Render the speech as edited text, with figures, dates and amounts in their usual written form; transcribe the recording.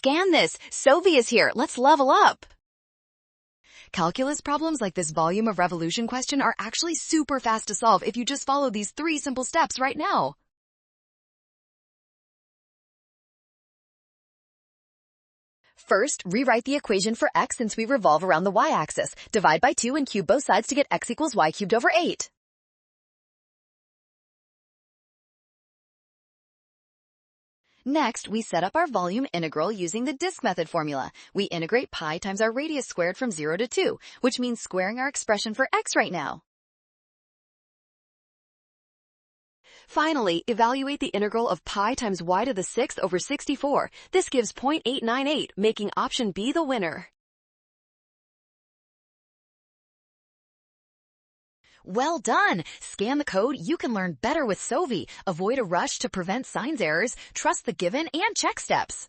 Scan this. Sovi is here. Let's level up. Calculus problems like this volume of revolution question are actually super fast to solve if you just follow these 3 simple steps right now. First, rewrite the equation for x since we revolve around the y-axis. Divide by 2 and cube both sides to get x equals y cubed over 8. Next, we set up our volume integral using the disk method formula. We integrate pi times our radius squared from 0 to 2, which means squaring our expression for x right now. Finally, evaluate the integral of pi times y to the 6th over 64. This gives 0.898, making option B the winner. Well done! Scan the code. You can learn better with Sovi. Avoid a rush to prevent signs errors. Trust the given and check steps.